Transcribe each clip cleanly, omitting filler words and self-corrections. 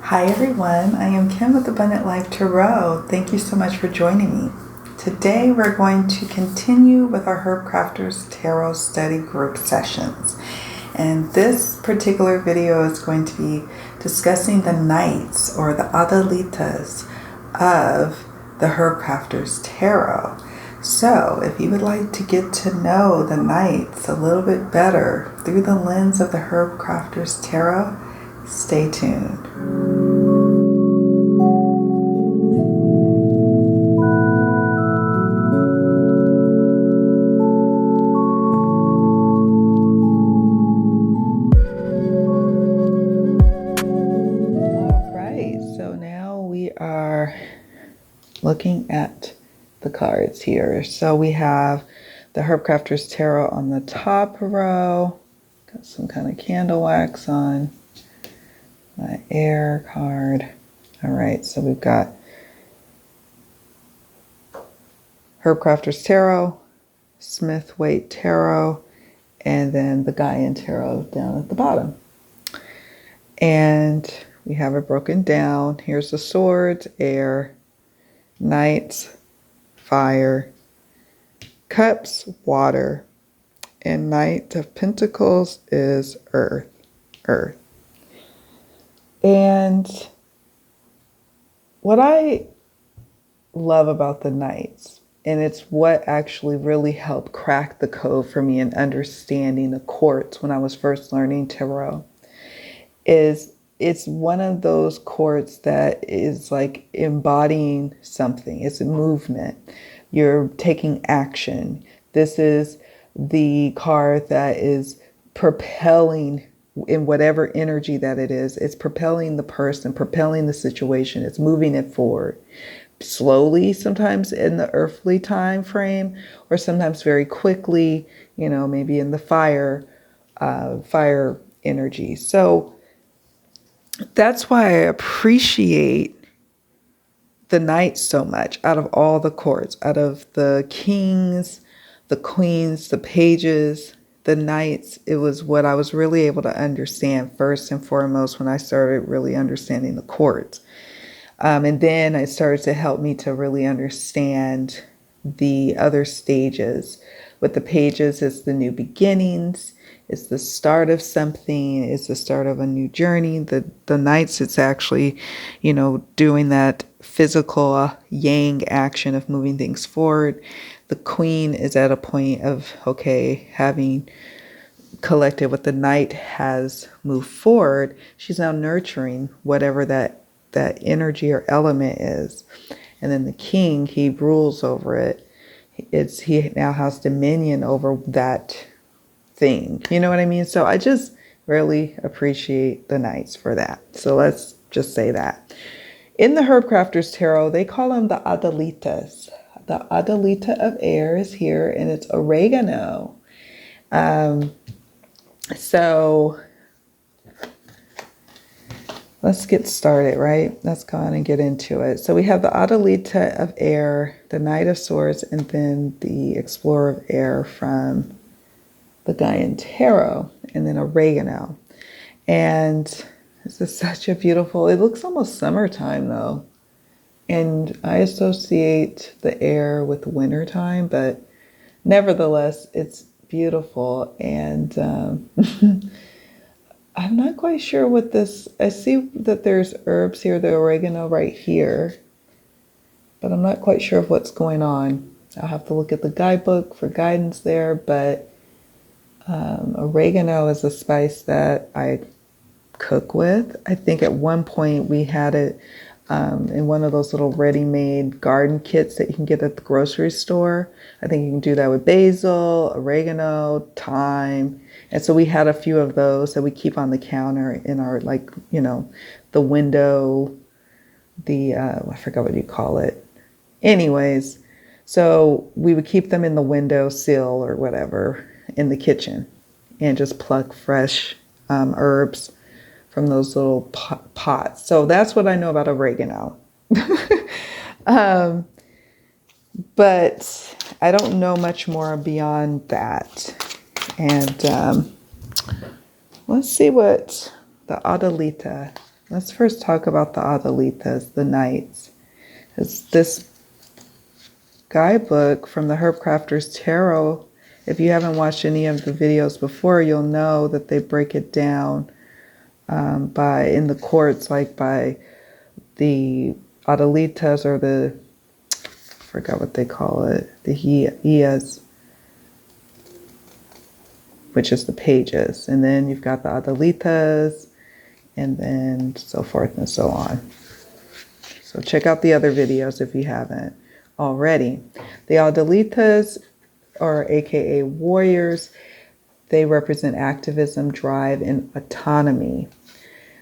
Hi everyone, I am Kim with Abundant Life Tarot. Thank you so much for joining me. Today we're going to continue with our Herb Crafters Tarot study group sessions. And this particular video is going to be discussing the knights or the Adalitas of the Herb Crafters Tarot. So if you would like to get to know the knights a little bit better through the lens of the Herb Crafters Tarot, stay tuned. So now we are looking at the cards here. So we have the Herb Crafters Tarot on the top row. Got some kind of candle wax on my air card. All right, so we've got Herb Crafters Tarot, Smith Waite Tarot, and then the Gaian Tarot down at the bottom. And we have it broken down. Here's the swords, air, knights, fire, cups, water, and knight of pentacles is earth. And what I love about the knights, and it's what actually really helped crack the code for me in understanding the quartz when I was first learning tarot, is it's one of those quartz that is like embodying something. It's a movement. You're taking action. This is the card that is propelling in whatever energy that it is. It's propelling the person, propelling the situation. It's moving it forward. Slowly, sometimes in the earthly time frame, or sometimes very quickly, maybe in the fire energy. So that's why I appreciate the knights so much out of all the courts, out of the kings, the queens, the pages, the knights. It was what I was really able to understand first and foremost when I started really understanding the courts. And then it started to help me to really understand the other stages. With the pages, it's the new beginnings. It's the start of something. It's the start of a new journey. The knights, it's actually, doing that physical yang action of moving things forward. The queen is at a point of, having collected what the knight has moved forward. She's now nurturing whatever that energy or element is. And then the king, he rules over it. He now has dominion over that thing. You know what I mean? So I just really appreciate the knights for that. So let's just say that. In the Herb Crafters Tarot, they call them the Adalitas. The Adalita of air is here, and it's oregano. So let's get started, right? Let's go on and get into it. So we have the Adalita of air, the Knight of Swords, and then the Explorer of air from the Gaian Tarot, and then oregano. And this is such a beautiful, it looks almost summertime though. And I associate the air with wintertime, but nevertheless, it's beautiful. And I'm not quite sure what this, I see that there's herbs here, the oregano right here, but I'm not quite sure of what's going on. I'll have to look at the guidebook for guidance there, but oregano is a spice that I cook with. I think at one point we had it in one of those little ready-made garden kits that you can get at the grocery store. I think you can do that with basil, oregano, thyme. And so we had a few of those that we keep on the counter in our, the window, I forgot what you call it. Anyways, so we would keep them in the window sill or whatever in the kitchen and just pluck fresh herbs from those little pots. So that's what I know about oregano. But I don't know much more beyond that. And let's see what the Adalita let's first talk about the Adelitas, the knights. It's this guidebook from the Herb Crafters Tarot. If you haven't watched any of the videos before, you'll know that they break it down by in the courts, like by the Adelitas or the, I forgot what they call it, the Ias, which is the pages. And then you've got the Adelitas, and then so forth and so on. So check out the other videos if you haven't already. The Adelitas, or AKA warriors, they represent activism, drive, and autonomy.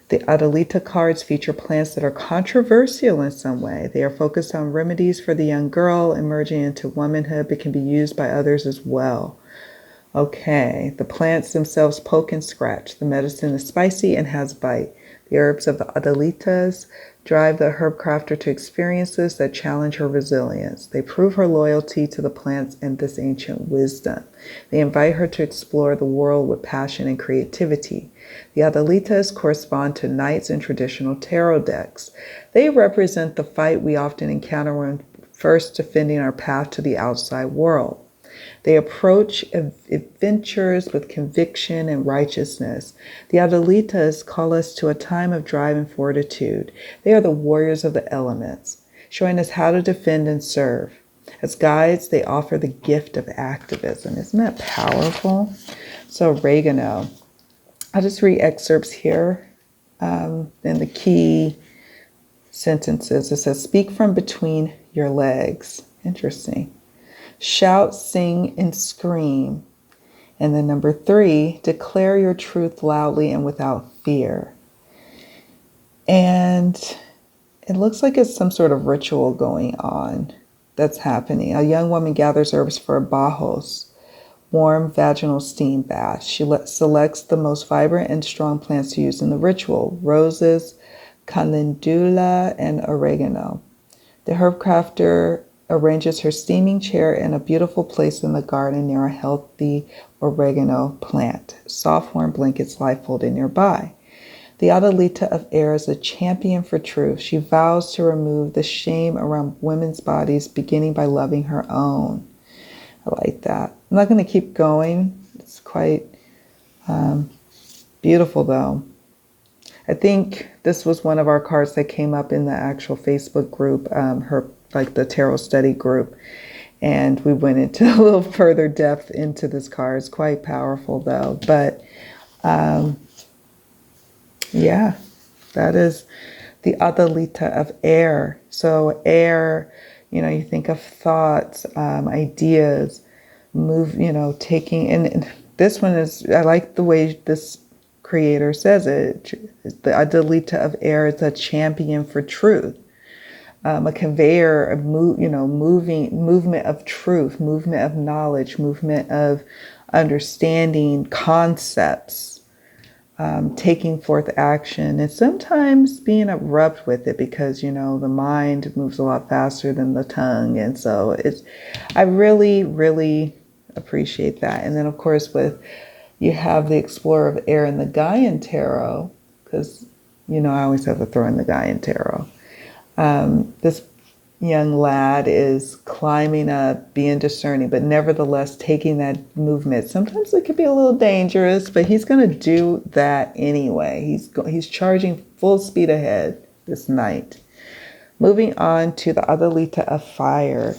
The Adelita cards feature plants that are controversial in some way. They are focused on remedies for the young girl emerging into womanhood, but can be used by others as well. Okay, the plants themselves poke and scratch. The medicine is spicy and has bite. The herbs of the Adelitas drive the herb crafter to experiences that challenge her resilience. They prove her loyalty to the plants and this ancient wisdom. They invite her to explore the world with passion and creativity. The Adelitas correspond to knights in traditional tarot decks. They represent the fight we often encounter when first defending our path to the outside world. They approach adventures with conviction and righteousness. The Adelitas call us to a time of drive and fortitude. They are the warriors of the elements, showing us how to defend and serve. As guides, they offer the gift of activism. Isn't that powerful? So oregano. I'll just read excerpts here. And the key sentences. It says, speak from between your legs. Interesting. Shout, sing, and scream. And then number 3, declare your truth loudly and without fear. And it looks like it's some sort of ritual going on that's happening. A young woman gathers herbs for a bajos, warm vaginal steam bath. She selects the most vibrant and strong plants to use in the ritual: roses, calendula, and oregano. The herb crafter arranges her steaming chair in a beautiful place in the garden near a healthy oregano plant. Soft warm blankets lie folded nearby. The Adelita of Air is a champion for truth. She vows to remove the shame around women's bodies, beginning by loving her own. I like that. I'm not going to keep going. It's quite beautiful, though. I think this was one of our cards that came up in the actual Facebook group, like the tarot study group, and we went into a little further depth into this card. It's quite powerful, though. But yeah, that is the Adelita of Air. So air, you think of thoughts, ideas, taking, and this one is, I like the way this creator says it. The Adelita of Air is a champion for truth. A conveyor of movement of truth, movement of knowledge, movement of understanding concepts, taking forth action, and sometimes being abrupt with it because the mind moves a lot faster than the tongue, and so I really, really appreciate that. And then of course you have the Explorer of Air and the Gaian Tarot, because I always have to throw in the Gaian Tarot. This young lad is climbing up, being discerning, but nevertheless taking that movement. Sometimes it could be a little dangerous, but he's going to do that anyway. He's charging full speed ahead this night. Moving on to the Adelita of Fire.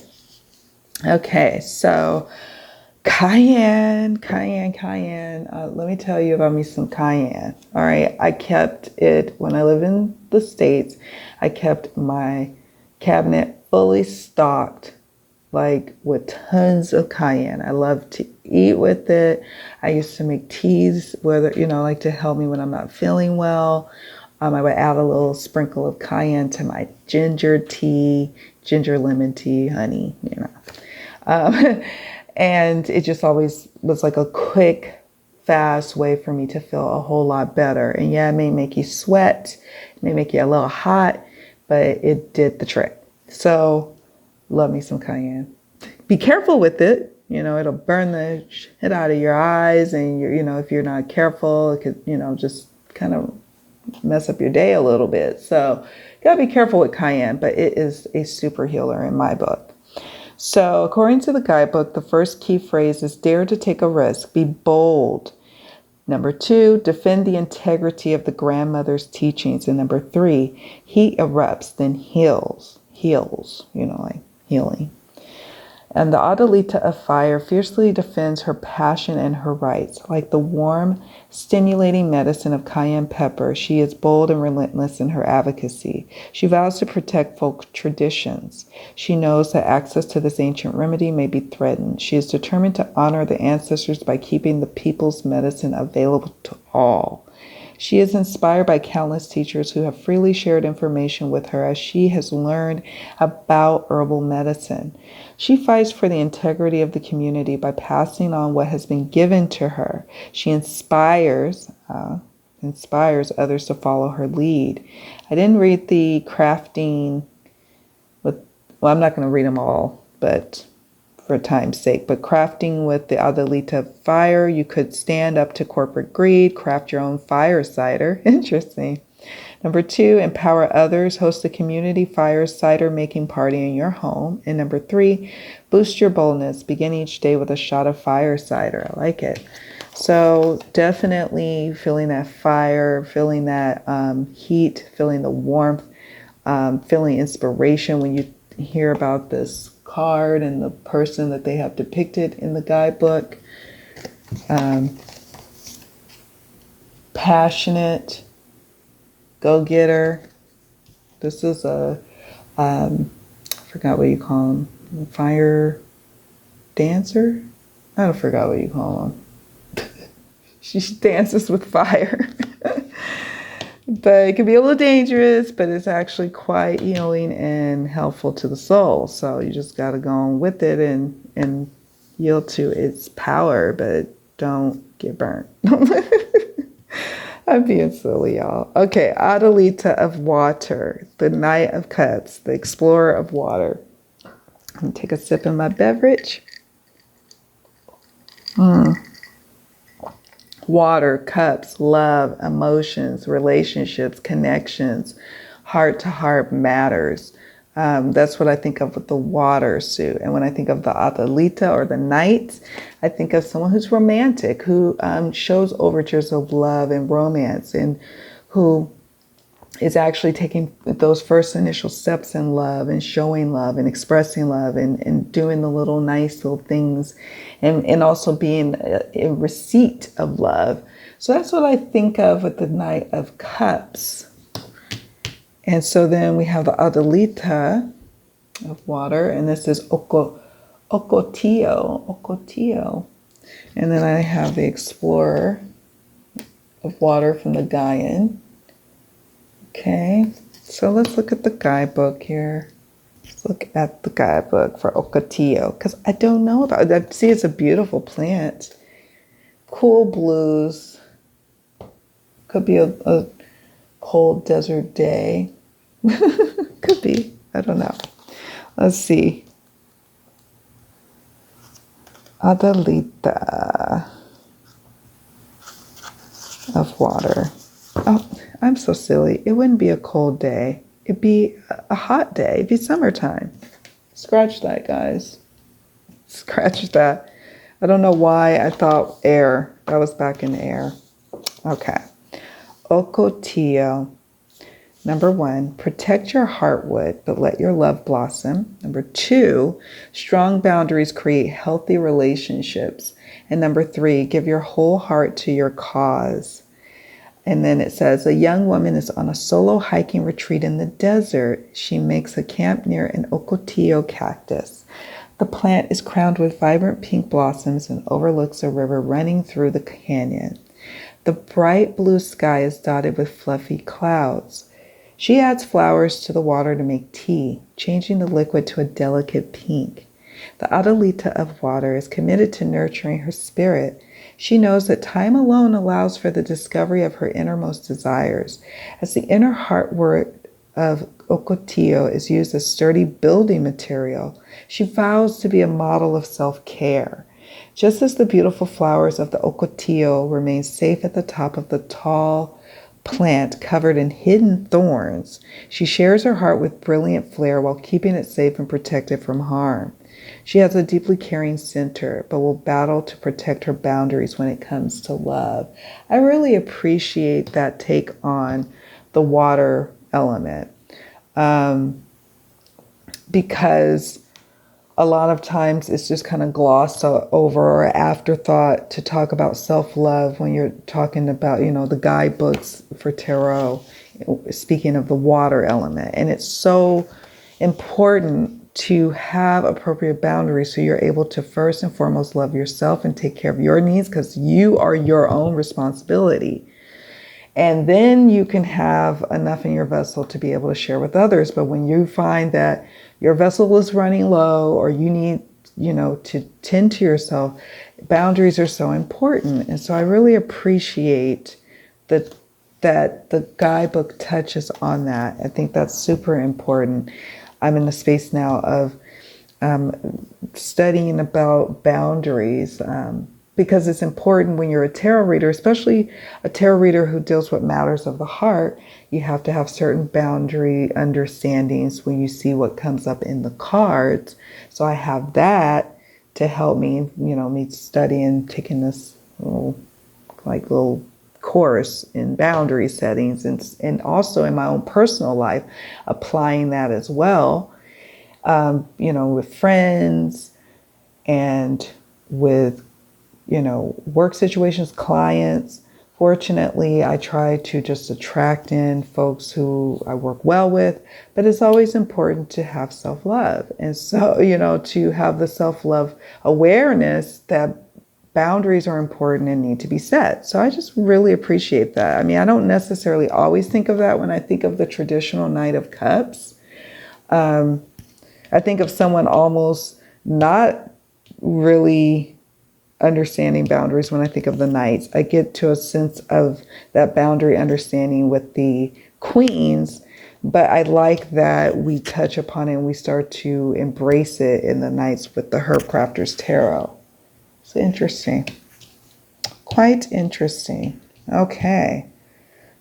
Okay, so cayenne. Let me tell you about me some cayenne. All right, I kept it when I lived in the States. I kept my cabinet fully stocked, like with tons of cayenne. I love to eat with it. I used to make teas, like to help me when I'm not feeling well. I would add a little sprinkle of cayenne to my ginger tea, ginger lemon tea, honey, And it just always was like a quick, fast way for me to feel a whole lot better. And yeah, it may make you sweat, it may make you a little hot, but it did the trick. So love me some cayenne. Be careful with it. It'll burn the shit out of your eyes. And if you're not careful, it could, just kind of mess up your day a little bit. So you gotta be careful with cayenne, but it is a super healer in my book. So according to the guidebook, the first key phrase is dare to take a risk, be bold. Number 2, defend the integrity of the grandmother's teachings. And number 3, heat erupts, then heals, like healing. And the Adalita of fire fiercely defends her passion and her rights. Like the warm, stimulating medicine of cayenne pepper, she is bold and relentless in her advocacy. She vows to protect folk traditions. She knows that access to this ancient remedy may be threatened. She is determined to honor the ancestors by keeping the people's medicine available to all. She is inspired by countless teachers who have freely shared information with her as she has learned about herbal medicine. She fights for the integrity of the community by passing on what has been given to her. She inspires others to follow her lead. I didn't read the crafting I'm not going to read them all, but for time's sake, but crafting with the Adalita fire, you could stand up to corporate greed, craft your own fire cider. Interesting. Number 2, empower others, host a community fire cider making party in your home. And number 3, boost your boldness, begin each day with a shot of fire cider. I like it. So definitely feeling that fire, feeling that heat, feeling the warmth, feeling inspiration when you hear about this card and the person that they have depicted in the guidebook. Passionate, go-getter. This is I forgot what you call them, fire dancer? I forgot what you call them. She dances with fire. But it can be a little dangerous, but it's actually quite healing and helpful to the soul. So you just got to go on with it and yield to its power, but don't get burnt. I'm being silly, y'all. Okay, Adalita of water, the Knight of Cups, the explorer of water. I'm going to take a sip of my beverage. Water, cups, love, emotions, relationships, connections, heart-to-heart matters. That's what I think of with the water suit. And when I think of the Adalita or the Knight, I think of someone who's romantic, who shows overtures of love and romance, and who is actually taking those first initial steps in love and showing love and expressing love and doing the little nice little things and also being in receipt of love. So that's what I think of with the Knight of Cups. And so then we have the Adalita of water, and this is Ocotillo. And then I have the Explorer of water from the Gaian. Okay, so let's look at the guidebook here. Let's look at the guidebook for Ocotillo, because I don't know about it. I see it's a beautiful plant. Cool blues. Could be a cold desert day. Could be. I don't know. Let's see. Adalita of water. Oh, I'm so silly. It wouldn't be a cold day. It'd be a hot day. It'd be summertime. Scratch that, guys. Scratch that. I don't know why I thought air. That was back in air. Okay. Ocotillo. Number 1, protect your heartwood, but let your love blossom. Number 2, strong boundaries create healthy relationships. And number 3, give your whole heart to your cause. And then it says, a young woman is on a solo hiking retreat in the desert. She makes a camp near an Ocotillo cactus. The plant is crowned with vibrant pink blossoms and overlooks a river running through the canyon. The bright blue sky is dotted with fluffy clouds. She adds flowers to the water to make tea, changing the liquid to a delicate pink. The Adalita of water is committed to nurturing her spirit. She knows that time alone allows for the discovery of her innermost desires. As the inner heartwood of Ocotillo is used as sturdy building material, she vows to be a model of self-care. Just as the beautiful flowers of the Ocotillo remain safe at the top of the tall plant covered in hidden thorns. She shares her heart with brilliant flair while keeping it safe and protected from harm. She has a deeply caring center, but will battle to protect her boundaries when it comes to love. I really appreciate that take on the water element, because a lot of times it's just kind of glossed over or afterthought to talk about self-love when you're talking about, the guidebooks for tarot, speaking of the water element. And it's so important to have appropriate boundaries so you're able to first and foremost love yourself and take care of your needs, because you are your own responsibility. And then you can have enough in your vessel to be able to share with others. But when you find that your vessel is running low, or you need, to tend to yourself, boundaries are so important. And so I really appreciate that the guidebook touches on that. I think that's super important. I'm in the space now of studying about boundaries, because it's important when you're a tarot reader, especially a tarot reader who deals with matters of the heart. You have to have certain boundary understandings when you see what comes up in the cards. So I have that to help me, me studying, taking this little course in boundary settings, and also in my own personal life, applying that as well, with friends and with work situations, clients. Fortunately, I try to just attract in folks who I work well with, but it's always important to have self-love. And so, to have the self-love awareness that boundaries are important and need to be set. So I just really appreciate that. I mean, I don't necessarily always think of that when I think of the traditional Knight of Cups. I think of someone almost not really understanding boundaries when I think of the knights. I get to a sense of that boundary understanding with the queens, but I like that we touch upon it and we start to embrace it in the knights with the Herb Crafters Tarot. It's interesting. Quite interesting. Okay.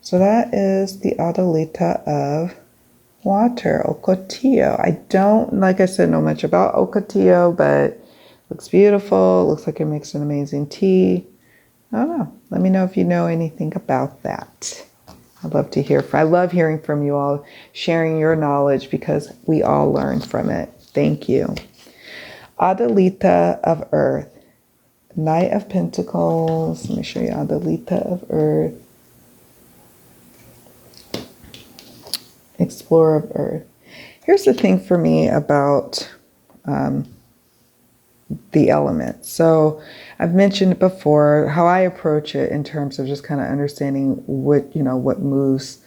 So that is the Adelita of water, Ocotillo. I don't, like I said, know much about Ocotillo, but looks beautiful. Looks like it makes an amazing tea. I don't know. Let me know if you know anything about that. I'd love to hear. I love hearing from you all, sharing your knowledge, because we all learn from it. Thank you. Adelita of Earth. Knight of Pentacles. Let me show you Adelita of Earth. Explorer of Earth. Here's the thing for me about the element. So I've mentioned it before, how I approach it in terms of just kind of understanding what moves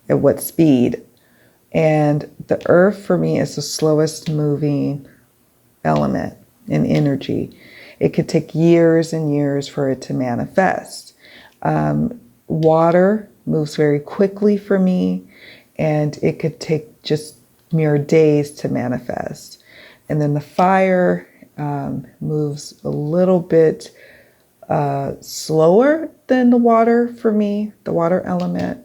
at what speed. And the earth for me is the slowest moving element in energy. It could take years and years for it to manifest. Water moves very quickly for me, and it could take just mere days to manifest. And then the fire moves a little bit slower than the water for me, the water element.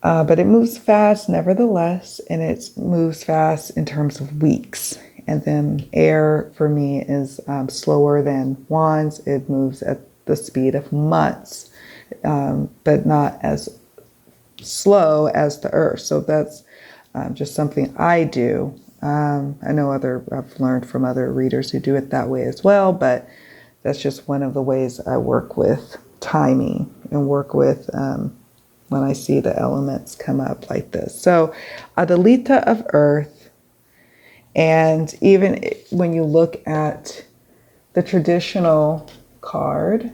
But it moves fast nevertheless, and it moves fast in terms of weeks. And then air for me is slower than wands. It moves at the speed of months, but not as slow as the earth. So that's just something I do. I know I've learned from other readers who do it that way as well, but that's just one of the ways I work with timing and work with when I see the elements come up like this. So Adelita of Earth. And even when you look at the traditional card,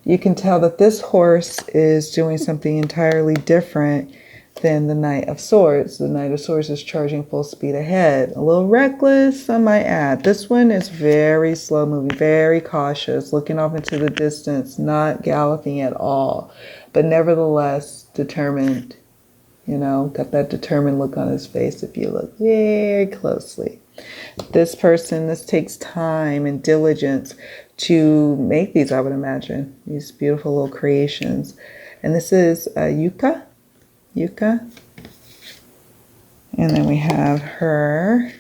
you can tell that this horse is doing something entirely different than the Knight of Swords. The Knight of Swords is charging full speed ahead. A little reckless, I might add. This one is very slow moving, very cautious, looking off into the distance, not galloping at all, but nevertheless determined. Got that determined look on his face if you look very closely. This takes time and diligence to make these, I would imagine. These beautiful little creations. And this is Yucca. Yucca. And then we have her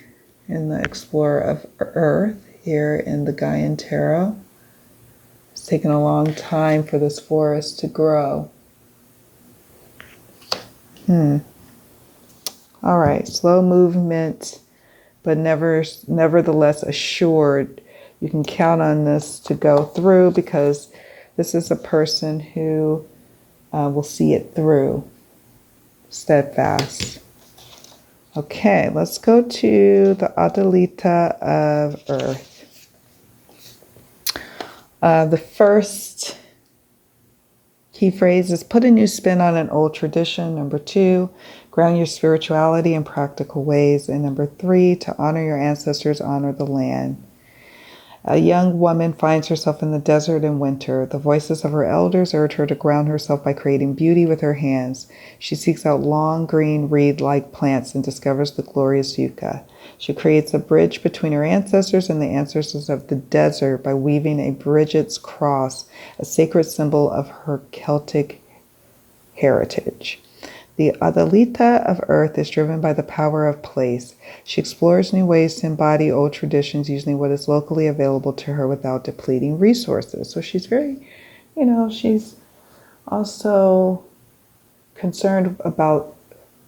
in the Explorer of Earth here in the Gaian Tarot. It's taken a long time for this forest to grow. All right, slow movement, but nevertheless assured. You can count on this to go through because this is a person who will see it through. Steadfast. Okay, let's go to the Adelita of Earth. The first key phrase is put a new spin on an old tradition. Number 2, ground your spirituality in practical ways. And number 3, to honor your ancestors, honor the land. A young woman finds herself in the desert in winter. The voices of her elders urge her to ground herself by creating beauty with her hands. She seeks out long, green, reed-like plants and discovers the glorious yucca. She creates a bridge between her ancestors and the ancestors of the desert by weaving a Bridget's cross, a sacred symbol of her Celtic heritage. The Adelita of Earth is driven by the power of place. She explores new ways to embody old traditions using what is locally available to her without depleting resources. So she's very, she's also concerned about,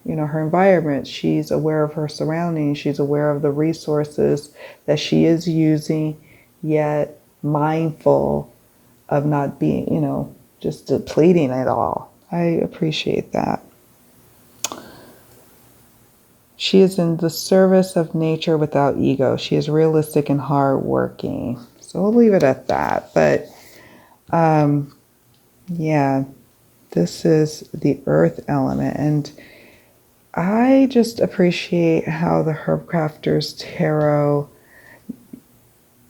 her environment. She's aware of her surroundings. She's aware of the resources that she is using, yet mindful of not being, just depleting it all. I appreciate that. She is in the service of nature without ego. She is realistic and hardworking. So we'll leave it at that. But yeah, this is the earth element. And I just appreciate how the Herbcrafters Tarot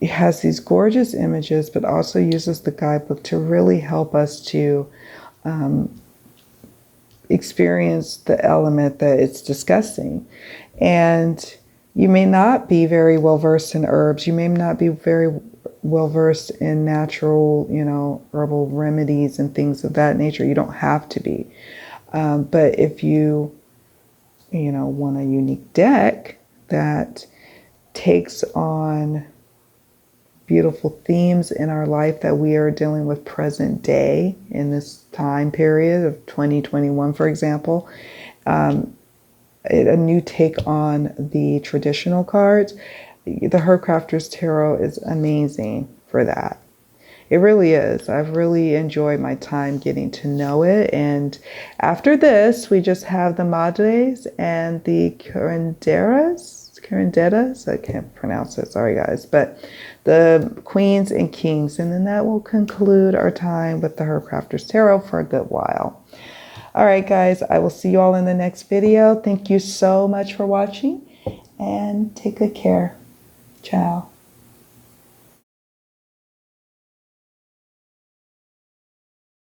has these gorgeous images, but also uses the guidebook to really help us to experience the element that it's discussing. And you may not be very well versed in herbs. You may not be very well versed in natural, herbal remedies and things of that nature. You don't have to be. But if you, want a unique deck that takes on beautiful themes in our life that we are dealing with present day in this time period of 2021, for example, a new take on the traditional cards, the Herbcrafters Tarot is amazing for that. It really is. I've really enjoyed my time getting to know it. And after this, we just have the Madres and the Curanderas. I can't pronounce it. Sorry, guys. But the Queens and Kings. And then that will conclude our time with the Herbcrafters Tarot for a good while. All right, guys. I will see you all in the next video. Thank you so much for watching. And take good care. Ciao.